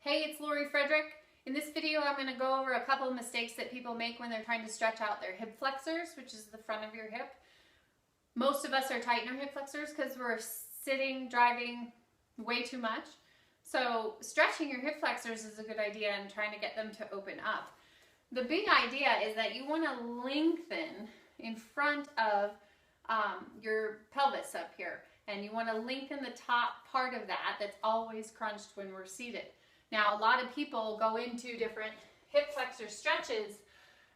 Hey, it's Lori Frederick. In this video, I'm going to go over a couple of mistakes that people make when they're trying to stretch out their hip flexors, which is the front of your hip. Most of us are tight in our hip flexors because we're sitting, driving way too much. So stretching your hip flexors is a good idea and trying to get them to open up. The big idea is that you want to lengthen in front of your pelvis up here. And you want to lengthen the top part of that that's always crunched when we're seated. Now, a lot of people go into different hip flexor stretches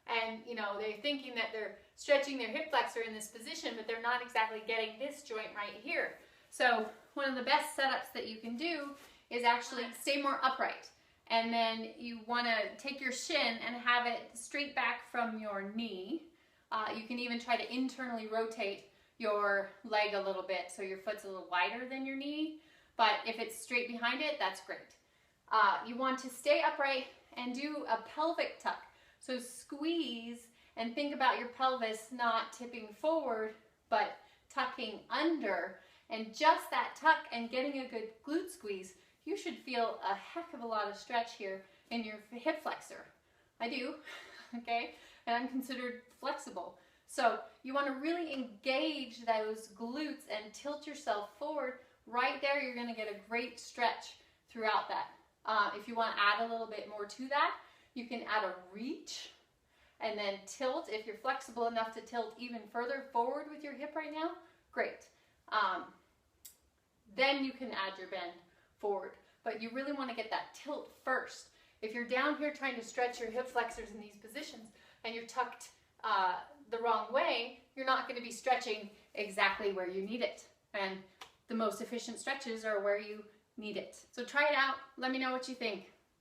and, they're thinking that they're stretching their hip flexor in this position, but they're not exactly getting this joint right here. So one of the best setups that you can do is actually stay more upright. And then you want to take your shin and have it straight back from your knee. You can even try to internally rotate your leg a little bit so your foot's a little wider than your knee. But if it's straight behind it, that's great. You want to stay upright and do a pelvic tuck. So squeeze and think about your pelvis not tipping forward, but tucking under. And just that tuck and getting a good glute squeeze, you should feel a heck of a lot of stretch here in your hip flexor. I do, okay? And I'm considered flexible. So you want to really engage those glutes and tilt yourself forward. Right there, you're going to get a great stretch throughout that. If you want to add a little bit more to that, you can add a reach and then tilt. If you're flexible enough to tilt even further forward with your hip right now, great. Then you can add your bend forward. But you really want to get that tilt first. If you're down here trying to stretch your hip flexors in these positions and you're tucked the wrong way, you're not going to be stretching exactly where you need it. And the most efficient stretches are where you need it. So try it out. Let me know what you think.